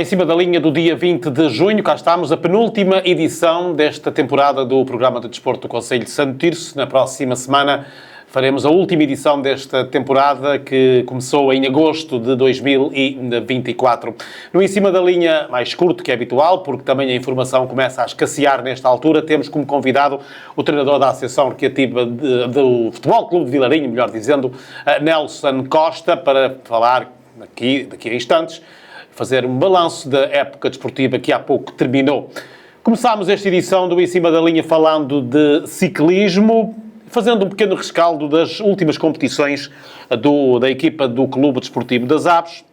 Em cima da linha do dia 20 de junho, cá estamos, a penúltima edição desta temporada do programa de desporto do Concelho de Santo Tirso. Na próxima semana faremos a última edição desta temporada, que começou em agosto de 2024. No Em Cima da Linha, mais curto que é habitual, porque também a informação começa a escassear nesta altura, temos como convidado o treinador da Associação Recreativa do Futebol Clube de Vilarinho, melhor dizendo, Nelson Costa, para falar daqui a instantes, fazer um balanço da época desportiva que há pouco terminou. Começámos esta edição do Em Cima da Linha falando de ciclismo, fazendo um pequeno rescaldo das últimas competições da equipa do Clube Desportivo das Aves,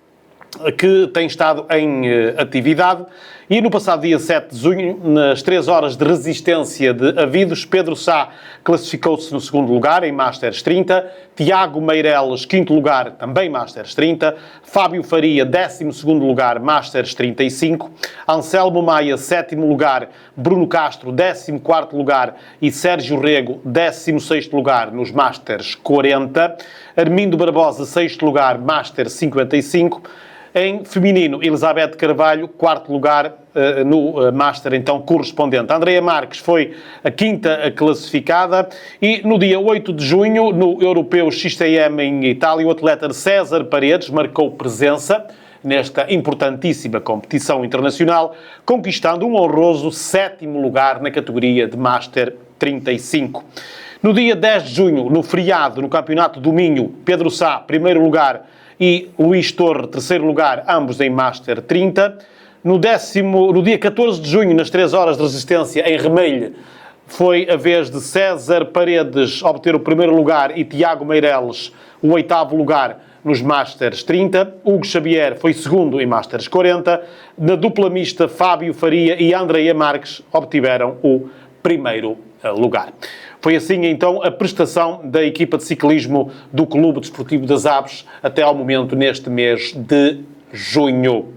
que tem estado em atividade. E no passado dia 7 de junho, nas 3 horas de resistência de Avidos, Pedro Sá classificou-se no segundo lugar, em Masters 30, Tiago Meireles, quinto lugar, também Masters 30, Fábio Faria, 12º lugar, Masters 35, Anselmo Maia, 7º lugar, Bruno Castro, 14º lugar e Sérgio Rego, 16º lugar nos Masters 40, Armindo Barbosa, 6º lugar, Masters 55, em feminino, Elizabeth Carvalho, 4º lugar no Master, então, correspondente. Andrea Marques foi a quinta classificada e no dia 8 de junho, no Europeu XTM em Itália, o atleta César Paredes marcou presença nesta importantíssima competição internacional, conquistando um honroso 7º lugar na categoria de Master 35. No dia 10 de junho, no feriado, no Campeonato do Minho, Pedro Sá, primeiro lugar, e Luís Torre, terceiro lugar, ambos em Master 30. No dia 14 de junho, nas 3 horas de resistência, em Remelho, foi a vez de César Paredes obter o primeiro lugar e Tiago Meireles o 8º lugar nos Masters 30. Hugo Xavier foi segundo em Masters 40. Na dupla mista, Fábio Faria e Andrea Marques obtiveram o primeiro lugar. Foi assim, então, a prestação da equipa de ciclismo do Clube Desportivo das Aves até ao momento, neste mês de junho.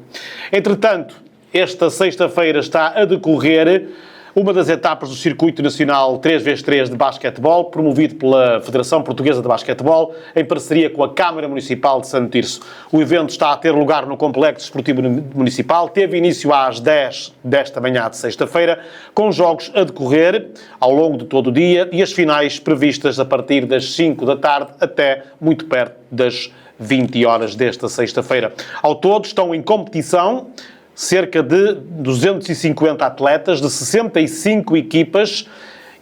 Entretanto, esta sexta-feira está a decorrer uma das etapas do Circuito Nacional 3x3 de Basquetebol, promovido pela Federação Portuguesa de Basquetebol, em parceria com a Câmara Municipal de Santo Tirso. O evento está a ter lugar no Complexo Desportivo Municipal, teve início às 10 desta manhã de sexta-feira, com jogos a decorrer ao longo de todo o dia e as finais previstas a partir das 5 da tarde até muito perto das 20 horas desta sexta-feira. Ao todo estão em competição cerca de 250 atletas de 65 equipas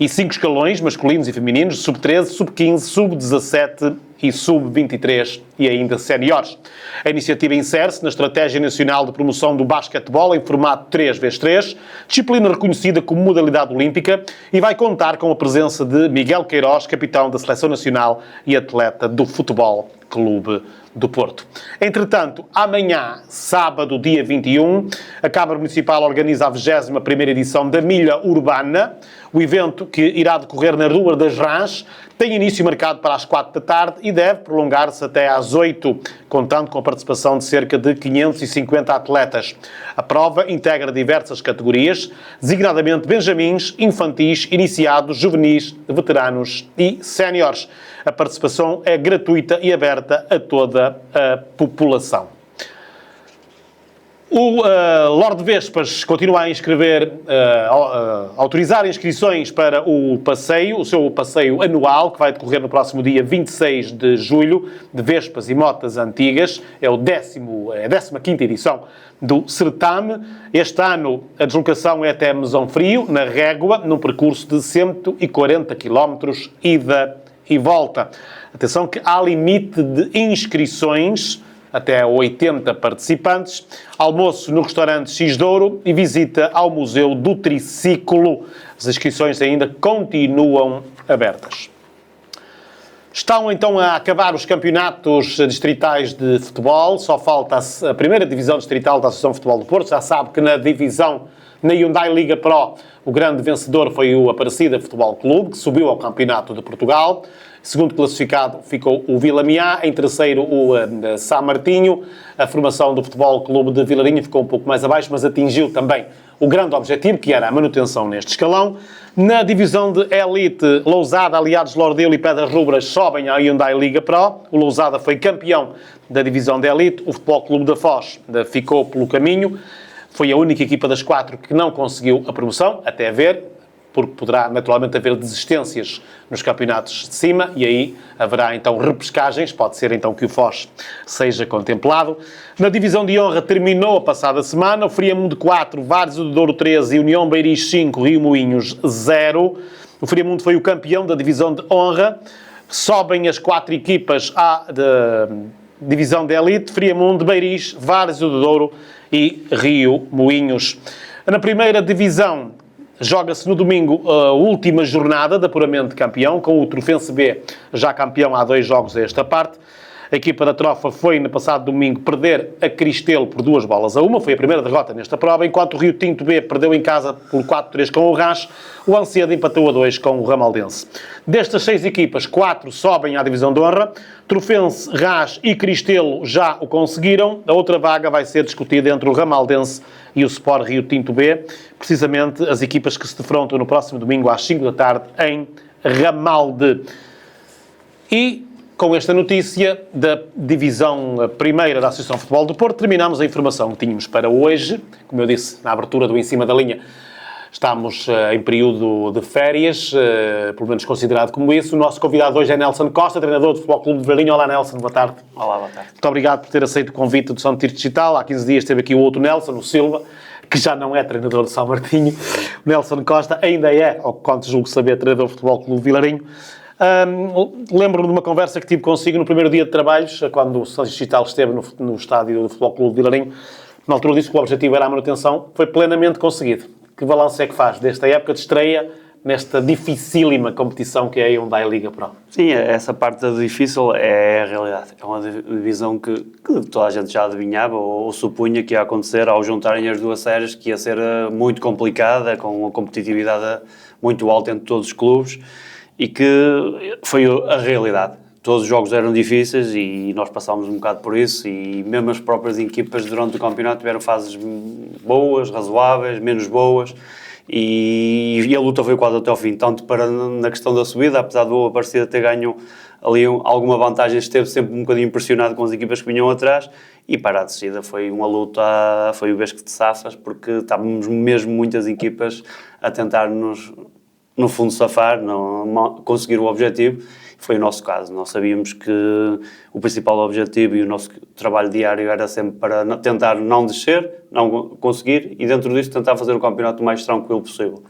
e 5 escalões, masculinos e femininos, sub-13, sub-15, sub-17 e sub-23 e ainda séniores. A iniciativa insere-se na Estratégia Nacional de Promoção do Basquetebol em formato 3x3, disciplina reconhecida como modalidade olímpica, e vai contar com a presença de Miguel Queiroz, capitão da Seleção Nacional e atleta do Futebol Clube do Porto. Entretanto, amanhã, sábado, dia 21, a Câmara Municipal organiza a 21ª edição da Milha Urbana. O evento, que irá decorrer na Rua das Rãs, tem início marcado para as 4 da tarde e deve prolongar-se até às 8, contando com a participação de cerca de 550 atletas. A prova integra diversas categorias, designadamente benjamins, infantis, iniciados, juvenis, veteranos e séniores. A participação é gratuita e aberta a toda a população. O Lorde Vespas continua a autorizar inscrições para o seu passeio anual, que vai decorrer no próximo dia 26 de julho, de Vespas e Motas Antigas. É a 15ª edição do certame. Este ano a deslocação é até Mesão Frio, na Régua, num percurso de 140 km, ida e volta. Atenção que há limite de inscrições, até 80 participantes, almoço no restaurante X Douro e visita ao Museu do Triciclo. As inscrições ainda continuam abertas. Estão então a acabar os campeonatos distritais de futebol, só falta a primeira divisão distrital da Associação de Futebol do Porto. Já sabe que na Hyundai Liga Pro, o grande vencedor foi o Aparecida Futebol Clube, que subiu ao Campeonato de Portugal. Segundo classificado ficou o Vila Miá, em terceiro o Sá Martinho. A formação do Futebol Clube de Vilarinho ficou um pouco mais abaixo, mas atingiu também o grande objetivo, que era a manutenção neste escalão. Na divisão de Elite, Lousada, Aliados Lordelo e Pedras Rubras sobem à Hyundai Liga Pro. O Lousada foi campeão da divisão de Elite. O Futebol Clube da Foz ficou pelo caminho. Foi a única equipa das 4 que não conseguiu a promoção, até ver, porque poderá naturalmente haver desistências nos campeonatos de cima e aí haverá então repescagens, pode ser então que o Foz seja contemplado. Na divisão de honra terminou a passada semana, o Friamundo 4, Várzea do Douro 13 e União Beiris 5, Rio Moinhos 0. O Friamundo foi o campeão da divisão de honra, sobem as 4 equipas à divisão de elite, Friamundo, Beiris, Várzea do Douro e Rio Moinhos. Na primeira divisão, joga-se no domingo a última jornada de apuramento de campeão, com o Trofense B já campeão há 2 jogos a esta parte. A equipa da Trofa foi, no passado domingo, perder a Cristelo por 2-1. Foi a primeira derrota nesta prova, enquanto o Rio Tinto B perdeu em casa por 4-3 com o Rás. O Ancedo empatou a 2 com o Ramaldense. Destas 6 equipas, 4 sobem à divisão de honra. Trofense, Rás e Cristelo já o conseguiram. A outra vaga vai ser discutida entre o Ramaldense e o Sport Rio Tinto B. Precisamente as equipas que se defrontam no próximo domingo às 5 da tarde em Ramalde. E com esta notícia da divisão primeira da Associação de Futebol do Porto, terminamos a informação que tínhamos para hoje. Como eu disse na abertura do Em Cima da Linha, estamos em período de férias, pelo menos considerado como isso. O nosso convidado hoje é Nelson Costa, treinador do Futebol Clube de Vilarinho. Olá, Nelson, boa tarde. Olá, boa tarde. Muito obrigado por ter aceito o convite do São Tiro Digital. Há 15 dias esteve aqui o outro Nelson, o Silva, que já não é treinador de São Martinho. O Nelson Costa ainda é, ao quanto julgo saber, treinador do Futebol Clube de Vilarinho. Lembro-me de uma conversa que tive consigo no primeiro dia de trabalhos, quando o São Digital esteve no estádio do Futebol Clube de Vilarinho. Na altura disse que o objetivo era a manutenção, foi plenamente conseguido. Que balanço é que faz desta época de estreia nesta dificílima competição que é a Hyundai Liga Pro? Sim, essa parte da difícil é a realidade. É uma divisão que toda a gente já adivinhava ou supunha que ia acontecer ao juntarem as duas séries, que ia ser muito complicada, com uma competitividade muito alta entre todos os clubes, e que foi a realidade. Todos os jogos eram difíceis e nós passámos um bocado por isso, e mesmo as próprias equipas durante o campeonato tiveram fases boas, razoáveis, menos boas, e a luta foi quase até ao fim, tanto na questão da subida, apesar do Aparecida ter ganho ali alguma vantagem, esteve sempre um bocadinho impressionado com as equipas que vinham atrás, e para a descida foi uma luta, foi o besco de safas, porque estávamos mesmo muitas equipas a tentar-nos, no fundo, safar, não conseguir o objetivo. Foi o nosso caso. Nós sabíamos que o principal objetivo e o nosso trabalho diário era sempre para tentar não descer, não conseguir, e dentro disso tentar fazer o campeonato o mais tranquilo possível.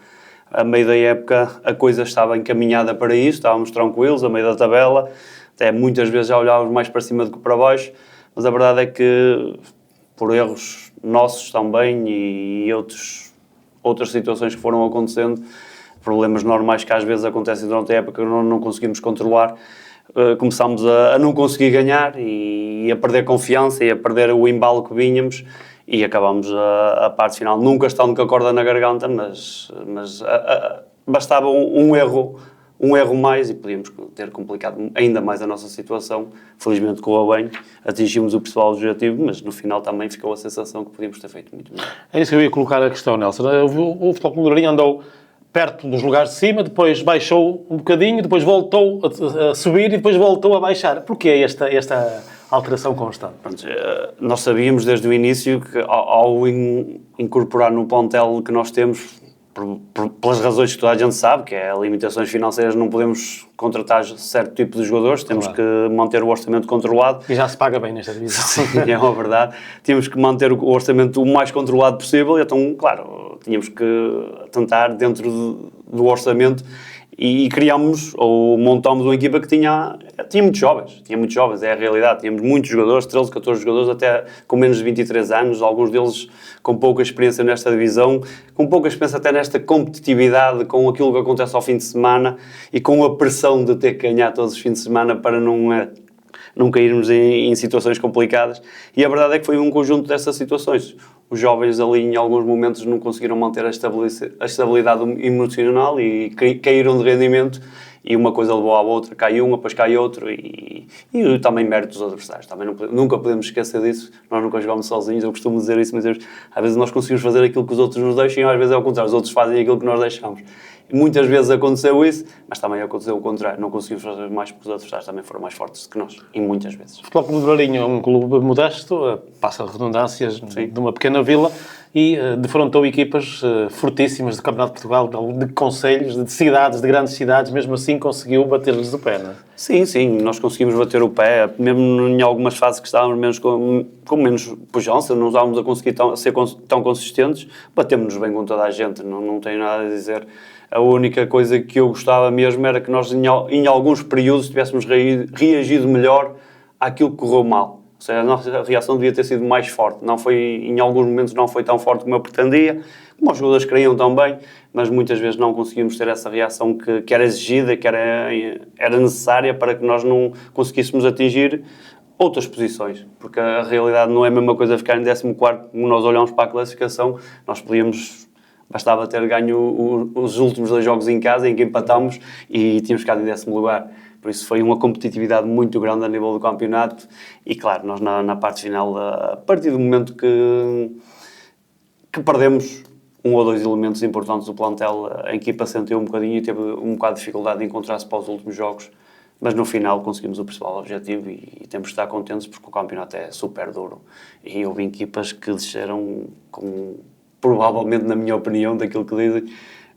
A meio da época a coisa estava encaminhada para isso, estávamos tranquilos, a meio da tabela, até muitas vezes já olhávamos mais para cima do que para baixo, mas a verdade é que por erros nossos também e outras situações que foram acontecendo, problemas normais que às vezes acontecem durante a época que não conseguimos controlar, começámos a não conseguir ganhar e a perder confiança e a perder o embalo que vínhamos, e acabámos a parte final nunca estando com a corda na garganta, mas bastava um erro mais e podíamos ter complicado ainda mais a nossa situação. Felizmente correu bem, atingimos o principal objetivo, mas no final também ficou a sensação que podíamos ter feito muito melhor. É isso que eu ia colocar a questão, Nelson. O Futebol Clube de Vilarinho andou perto dos lugares de cima, depois baixou um bocadinho, depois voltou a subir e depois voltou a baixar. Porquê esta alteração constante? Pronto, nós sabíamos desde o início que ao incorporar no plantel que nós temos, pelas razões que toda a gente sabe, que é limitações financeiras, não podemos contratar certo tipo de jogadores, temos que manter o orçamento controlado. E já se paga bem nesta divisão. Sim, é uma verdade. Tínhamos que manter o orçamento o mais controlado possível, e então, claro, tínhamos que tentar dentro do orçamento, e criámos ou montámos uma equipa que tinha muitos jovens, é a realidade, tínhamos muitos jogadores, 13, 14 jogadores, até com menos de 23 anos, alguns deles com pouca experiência nesta divisão, com pouca experiência até nesta competitividade, com aquilo que acontece ao fim de semana e com a pressão de ter que ganhar todos os fins de semana para não cairmos em situações complicadas. E a verdade é que foi um conjunto dessas situações. Os jovens ali em alguns momentos não conseguiram manter a estabilidade emocional e caíram de rendimento, e uma coisa levou à outra, cai uma, depois cai outro, e também mérito dos adversários. Também nunca podemos esquecer disso, nós nunca jogamos sozinhos, eu costumo dizer isso, mas às vezes nós conseguimos fazer aquilo que os outros nos deixam, e às vezes é ao contrário, os outros fazem aquilo que nós deixamos. Muitas vezes aconteceu isso, mas também aconteceu o contrário. Não conseguimos fazer mais porque os adversários também foram mais fortes do que nós, e muitas vezes. O Futebol Clube de Lourinho é um clube modesto, passa redundâncias de uma pequena vila e defrontou equipas fortíssimas do Campeonato de Portugal, de concelhos, de cidades, de grandes cidades, mesmo assim conseguiu bater-lhes o pé, não é? Sim, nós conseguimos bater o pé, mesmo em algumas fases que estávamos menos com menos pujança, não estávamos a conseguir ser tão consistentes, batemos-nos bem com toda a gente, não tenho nada a dizer. A única coisa que eu gostava mesmo era que nós, em alguns períodos, tivéssemos reagido melhor àquilo que correu mal. Ou seja, a nossa reação devia ter sido mais forte. Não foi, em alguns momentos não foi tão forte como eu pretendia, como os jogadores queriam também, mas muitas vezes não conseguimos ter essa reação que era exigida, que era necessária para que nós não conseguíssemos atingir outras posições. Porque a realidade não é a mesma coisa ficar em 14º, como nós olhamos para a classificação, nós bastava ter ganho os últimos 2 jogos em casa, em que empatámos, e tínhamos ficado em 10º lugar. Por isso foi uma competitividade muito grande a nível do campeonato. E claro, nós na parte final, a partir do momento que perdemos 1 ou 2 elementos importantes do plantel, a equipa sentiu um bocadinho e teve um bocado de dificuldade em encontrar-se para os últimos jogos. Mas no final conseguimos o principal objetivo e temos de estar contentes porque o campeonato é super duro. E houve equipas que desceram com, provavelmente, na minha opinião, daquilo que dizem,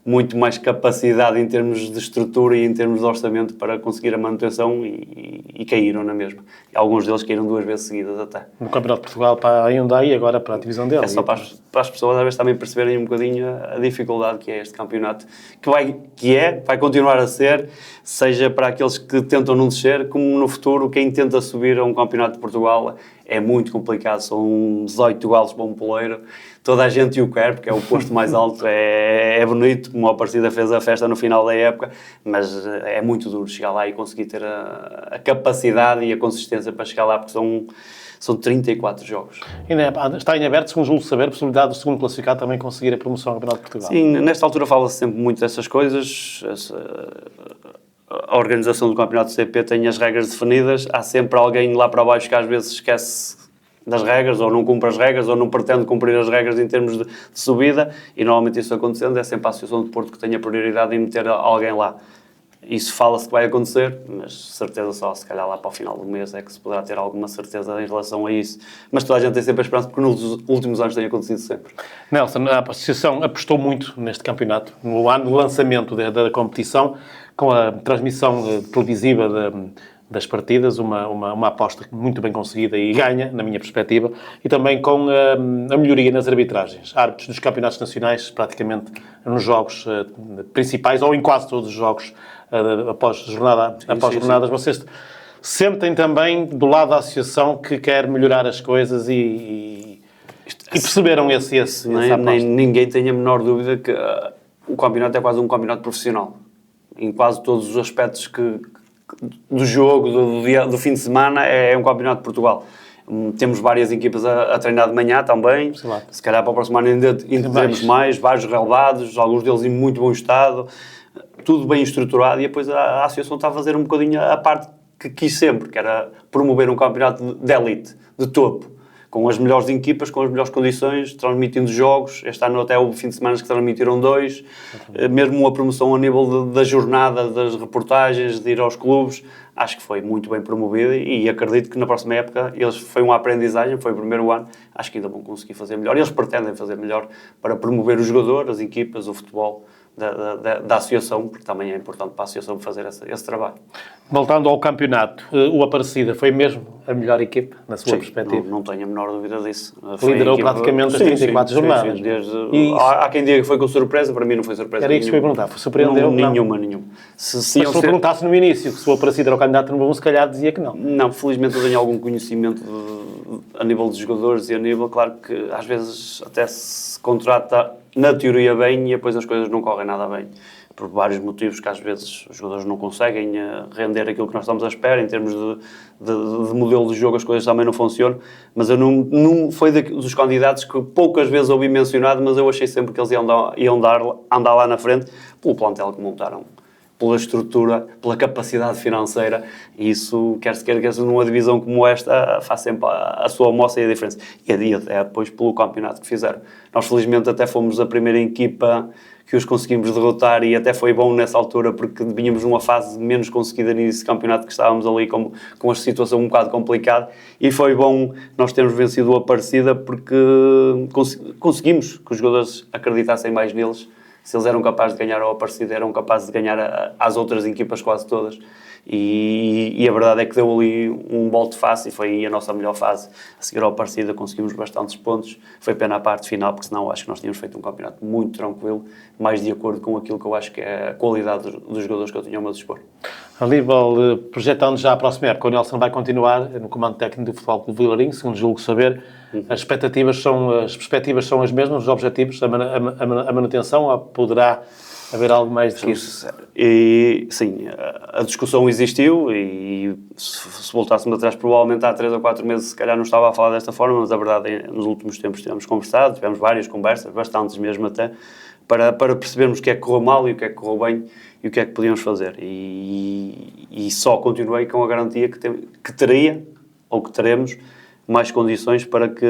muito mais capacidade em termos de estrutura e em termos de orçamento para conseguir a manutenção e caíram na mesma. E alguns deles caíram 2 vezes seguidas até. No Campeonato de Portugal para a Hyundai e agora para a divisão dele. É só para as pessoas às vezes também perceberem um bocadinho a dificuldade que é este campeonato, vai continuar a ser, seja para aqueles que tentam não descer, como no futuro quem tenta subir a um Campeonato de Portugal. É muito complicado, são 18 golos para um poleiro, toda a gente o quer, porque é o posto mais alto, é bonito, como a Aparecida fez a festa no final da época, mas é muito duro chegar lá e conseguir ter a capacidade e a consistência para chegar lá, porque são 34 jogos. Está em aberto, segundo julgo saber, a possibilidade do segundo classificado também conseguir a promoção ao Campeonato de Portugal. Sim, nesta altura fala-se sempre muito dessas coisas. A organização do Campeonato de CP tem as regras definidas, há sempre alguém lá para baixo que às vezes esquece das regras, ou não cumpre as regras, ou não pretende cumprir as regras em termos de subida, e normalmente isso acontecendo é sempre a Associação de Porto que tem a prioridade em meter alguém lá. Isso fala-se que vai acontecer, mas certeza só se calhar lá para o final do mês é que se poderá ter alguma certeza em relação a isso. Mas toda a gente tem sempre a esperança, porque nos últimos anos tem acontecido sempre. Nelson, a Associação apostou muito neste campeonato, no ano do lançamento da competição, com a transmissão televisiva das partidas, uma aposta muito bem conseguida e ganha, na minha perspectiva, e também com a melhoria nas arbitragens. Árbitros dos campeonatos nacionais, praticamente nos jogos principais, ou em quase todos os jogos, após jornadas, vocês sentem também do lado da associação que quer melhorar as coisas e perceberam essa aposta? Ninguém tem a menor dúvida que o campeonato é quase um campeonato profissional. Em quase todos os aspectos do jogo, do fim de semana, é um campeonato de Portugal. Temos várias equipas a treinar de manhã também. Se calhar para o próximo ano ainda teremos mais, vários relevados, alguns deles em muito bom estado, tudo bem estruturado, e depois a associação está a fazer um bocadinho a parte que quis sempre, que era promover um campeonato de elite, de topo, com as melhores equipas, com as melhores condições, transmitindo jogos. Este ano até houve fim de semana que transmitiram 2, mesmo uma promoção a nível da jornada, das reportagens, de ir aos clubes. Acho que foi muito bem promovida e acredito que na próxima época foi uma aprendizagem, foi o primeiro ano, acho que ainda vão conseguir fazer melhor. Eles pretendem fazer melhor para promover os jogadores, as equipas, o futebol da associação, porque também é importante para a associação fazer esse trabalho. Voltando ao campeonato, o Aparecida foi mesmo a melhor equipe, na sua perspectiva? Não tenho a menor dúvida disso. Liderou praticamente as 34 jornadas. Há quem diga que foi com surpresa, para mim não foi surpresa. Era isso que eu ia perguntar, surpreendeu? Nenhuma. Se eu perguntasse no início se o Aparecida era o candidato número 1, se calhar dizia que não. Não, felizmente eu tenho algum conhecimento a nível dos jogadores e a nível, claro que às vezes até se contrata na teoria bem e depois as coisas não correm nada bem. Por vários motivos que às vezes os jogadores não conseguem render aquilo que nós estamos à espera, em termos de modelo de jogo as coisas também não funcionam, mas eu não foi dos candidatos que poucas vezes ouvi mencionado, mas eu achei sempre que eles iam andar lá na frente pelo plantel que montaram pela estrutura, pela capacidade financeira, e isso, quer se queira, quer se numa divisão como esta, faz sempre a sua moça e a diferença. E é depois pelo campeonato que fizeram. Nós, felizmente, até fomos a primeira equipa que os conseguimos derrotar, e até foi bom nessa altura, porque vínhamos numa fase menos conseguida nesse campeonato, que estávamos ali com a situação um bocado complicada, e foi bom nós termos vencido o Aparecida, porque conseguimos que os jogadores acreditassem mais neles. Se eles eram capazes de ganhar ao Aparecida, eram capazes de ganhar às outras equipas quase todas. E a verdade é que deu ali um volte face, e foi aí a nossa melhor fase. A seguir ao Aparecida conseguimos bastantes pontos. Foi pena a parte final, porque senão acho que nós tínhamos feito um campeonato muito tranquilo, mais de acordo com aquilo que eu acho que é a qualidade dos jogadores que eu tinha ao meu dispor. A nível, projetando já a próxima época, o Nelson vai continuar no comando técnico do Futebol Clube Vilarinho, segundo julgo saber. As perspectivas são as mesmas, os objetivos, a manutenção, ou poderá haver algo mais do que isso? E, sim, a discussão existiu, e se voltássemos atrás, provavelmente há 3 ou 4 meses, se calhar não estava a falar desta forma, mas a verdade é que nos últimos tempos tivemos conversado, tivemos várias conversas, bastantes mesmo até, para percebermos o que é que correu mal e o que é que correu bem e o que é que podíamos fazer. E só continuei com a garantia que teria, ou que teremos, mais condições para que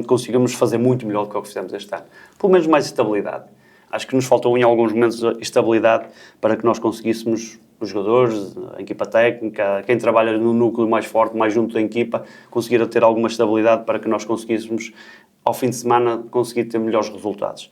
consigamos fazer muito melhor do que o que fizemos este ano. Pelo menos mais estabilidade. Acho que nos faltou em alguns momentos estabilidade para que nós conseguíssemos, os jogadores, a equipa técnica, quem trabalha no núcleo mais forte, mais junto da equipa, conseguir ter alguma estabilidade para que nós conseguíssemos, ao fim de semana, conseguir ter melhores resultados.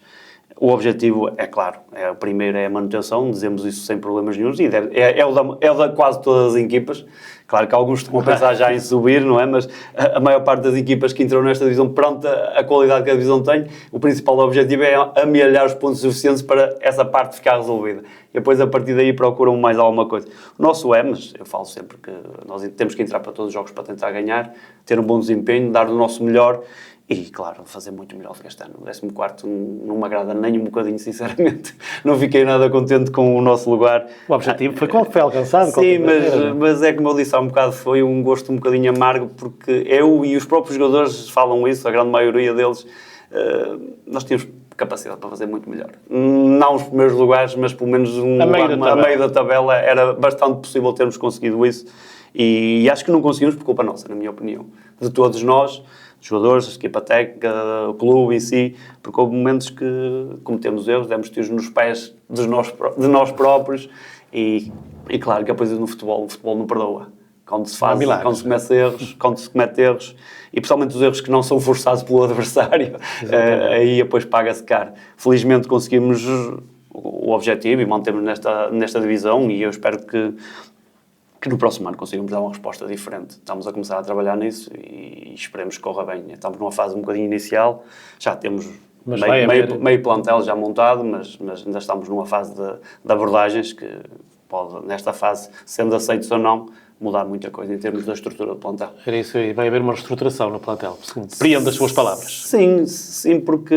O objetivo é claro, o primeiro é a manutenção, dizemos isso sem problemas nenhuns, e é o da quase todas as equipas. Claro que alguns estão a pensar já em subir, não é? Mas a maior parte das equipas que entram nesta divisão, perante a qualidade que a divisão tem, o principal objetivo é amealhar os pontos suficientes para essa parte ficar resolvida. E depois, a partir daí, procuram mais alguma coisa. O nosso mas eu falo sempre que nós temos que entrar para todos os jogos para tentar ganhar, ter um bom desempenho, dar o nosso melhor. E, claro, fazer muito melhor do que este ano. O 14º não me agrada nem um bocadinho, sinceramente. Não fiquei nada contente com o nosso lugar. O objetivo foi alcançado. Sim, mas é como eu disse há um bocado, foi um gosto um bocadinho amargo, porque eu e os próprios jogadores falam isso, a grande maioria deles, nós tínhamos capacidade para fazer muito melhor. Não os primeiros lugares, mas pelo menos a meio da tabela era bastante possível termos conseguido isso. E acho que não conseguimos por culpa nossa, na minha opinião. De todos nós, jogadores, a equipa técnica, o clube em si, porque houve momentos que cometemos erros, demos tiros nos pés de nós próprios, e claro que depois no futebol, o futebol não perdoa. Quando se comete erros, e principalmente os erros que não são forçados pelo adversário, aí depois paga-se caro. Felizmente conseguimos o objetivo e mantemos nesta divisão, e eu espero que no próximo ano consigamos dar uma resposta diferente. Estamos a começar a trabalhar nisso e esperemos que corra bem. Estamos numa fase um bocadinho inicial, já temos meio plantel já montado, mas ainda estamos numa fase de abordagens que pode, nesta fase, sendo aceitos ou não, mudar muita coisa em termos da estrutura do plantel. Era isso aí, vai haver uma reestruturação no plantel, compreendo as suas palavras. Sim, porque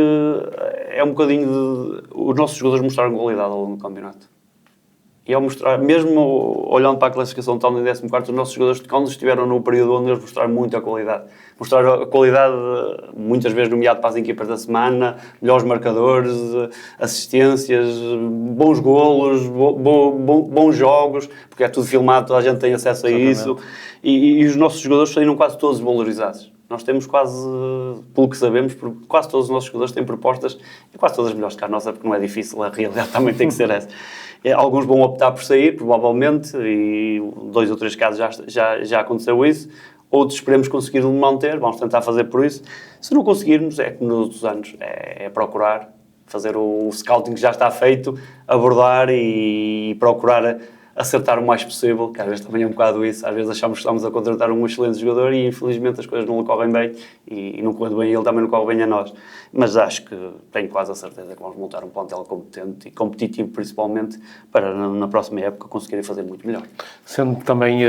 é um bocadinho os nossos jogadores mostraram qualidade ao longo do campeonato. E ao mostrar, mesmo olhando para a classificação tal em 14º, os nossos jogadores, quando estiveram no período onde eles mostraram muita qualidade. Mostraram a qualidade, muitas vezes nomeado para as equipas da semana, melhores marcadores, assistências, bons golos, bons jogos, porque é tudo filmado, toda a gente tem acesso a isso. E os nossos jogadores saíram quase todos valorizados. Nós temos quase, pelo que sabemos, quase todos os nossos jogadores têm propostas, e quase todas melhores que a nossa, porque não é difícil, a realidade também tem que ser essa. Alguns vão optar por sair, provavelmente, e 2 ou 3 casos já aconteceu isso. Outros esperemos conseguir manter, vamos tentar fazer por isso. Se não conseguirmos, é como nos outros anos, é procurar, fazer o scouting que já está feito, abordar e procurar acertar o mais possível, que às vezes também é um bocado isso. Às vezes achamos que estamos a contratar um excelente jogador e infelizmente as coisas não lhe correm bem, e não correndo bem a ele também não corre bem a nós. Mas acho que tenho quase a certeza que vamos montar um plantel competente e competitivo, principalmente, para na próxima época conseguirem fazer muito melhor. Sendo também,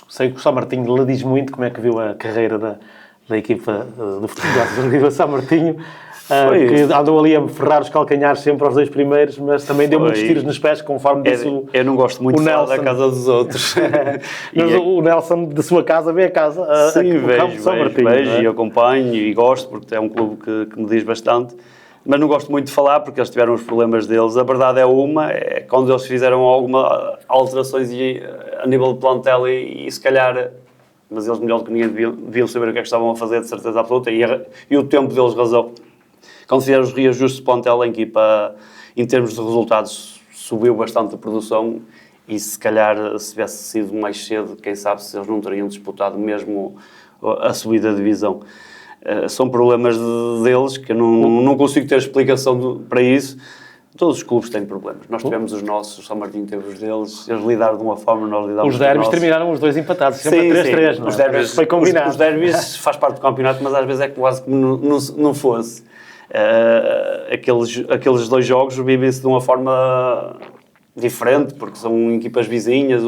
sei que o São Martinho lhe diz muito como é que viu a carreira da equipa do futebol do São Martinho. Que andou ali a ferrar os calcanhares sempre aos 2 primeiros, mas também deu muitos tiros nos pés, conforme disse eu não gosto muito de falar da casa dos outros. Mas o Nelson, de sua casa, vê a casa, sim, o campo de São Martinho. Vejo e acompanho e gosto, porque é um clube que me diz bastante. mas não gosto muito de falar porque eles tiveram os problemas deles. A verdade é quando eles fizeram algumas alterações a nível de plantel e se calhar, mas eles melhor do que ninguém deviam saber o que é que estavam a fazer, de certeza absoluta, e o tempo deles razão. Quando fizeram os reajustes de plantel, a equipa, em termos de resultados, subiu bastante a produção e se calhar, se tivesse sido mais cedo, quem sabe se eles não teriam disputado mesmo a subida da divisão. São problemas deles que eu não consigo ter explicação para isso. Todos os clubes têm problemas. Nós tivemos os nossos, o São Martinho teve os deles, eles lidaram de uma forma, nós lidamos Os derbys terminaram os dois empatados, sempre a 3-3, não é? Os derbys, foi combinado. Os derbys faz parte do campeonato, mas às vezes é quase como não fosse. Aqueles dois jogos vivem-se de uma forma diferente, porque são equipas vizinhas,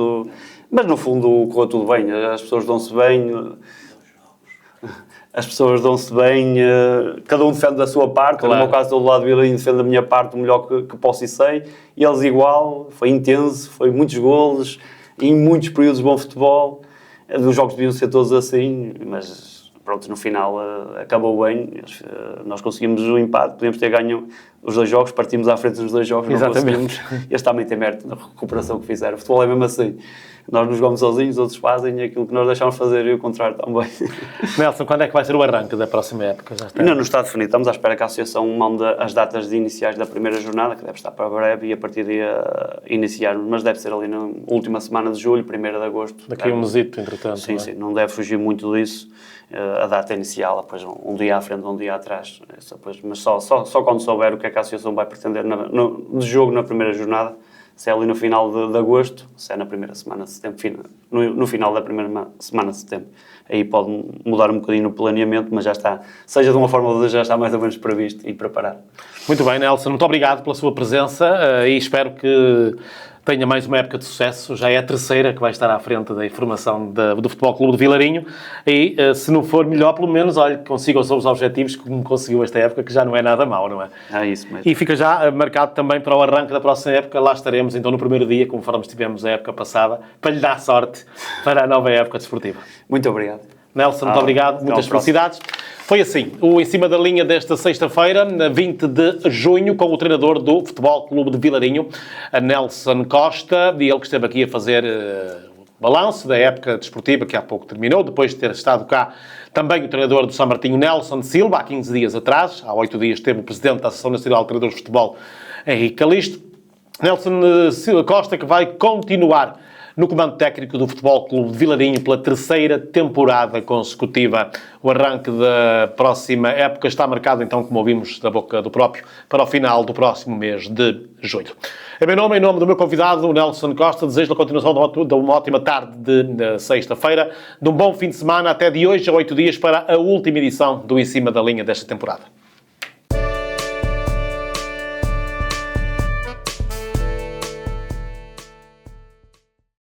mas no fundo correu tudo bem, as pessoas dão-se bem, cada um defende da sua parte, claro. No meu caso estou do lado do Vilarinho, defendo da minha parte o melhor que posso e sei, e eles igual, foi intenso, foi muitos golos, em muitos períodos de bom futebol, os jogos deviam ser todos assim, mas pronto, no final acabou bem, nós conseguimos o empate, podíamos ter ganho os dois jogos, partimos à frente dos dois jogos, exatamente. Este também tem mérito na recuperação que fizeram. O futebol é mesmo assim, nós nos jogamos sozinhos, outros fazem aquilo que nós deixamos fazer e o contrário também. Nelson, quando é que vai ser o arranque da próxima época? Já está. Ainda não está definido, estamos à espera que a Associação mande as datas iniciais da primeira jornada, que deve estar para breve, e a partir daí iniciarmos, mas deve ser ali na última semana de julho, 1º de agosto. Daqui a um mesito, entretanto. Sim, sim, não deve fugir muito disso. A data inicial, depois um dia à frente, um dia atrás, mas só quando souber o que é que a Associação vai pretender de jogo na primeira jornada, se é ali no final de agosto, se é na primeira semana de setembro, no final da primeira semana de setembro. Aí pode mudar um bocadinho no planeamento, mas já está, seja de uma forma ou de outra, já está mais ou menos previsto e preparado. Muito bem, Nelson, muito obrigado pela sua presença e espero que tenha mais uma época de sucesso. Já é a terceira que vai estar à frente da informação do Futebol Clube de Vilarinho e, se não for melhor, pelo menos, olha, que consiga os seus objetivos que conseguiu esta época, que já não é nada mau, não é? É isso mesmo. E fica já marcado também para o arranque da próxima época. Lá estaremos, então, no primeiro dia, conforme estivemos a época passada, para lhe dar sorte para a nova época desportiva. Muito obrigado. Nelson, muito obrigado. Muitas felicidades. Foi assim, o Em Cima da Linha desta sexta-feira, 20 de junho, com o treinador do Futebol Clube de Vilarinho, Nelson Costa, e ele que esteve aqui a fazer balanço da época desportiva que há pouco terminou, depois de ter estado cá também o treinador do São Martinho, Nelson Silva, há 15 dias atrás, há 8 dias teve o presidente da Associação Nacional de Treinadores de Futebol, Henrique Calisto. Nelson Costa, que vai continuar no comando técnico do Futebol Clube de Vilarinho pela terceira temporada consecutiva. O arranque da próxima época está marcado, então, como ouvimos da boca do próprio, para o final do próximo mês de julho. Em nome do meu convidado, o Nelson Costa, desejo a continuação de uma ótima tarde de sexta-feira, de um bom fim de semana, até de hoje a 8 dias para a última edição do Em Cima da Linha desta temporada.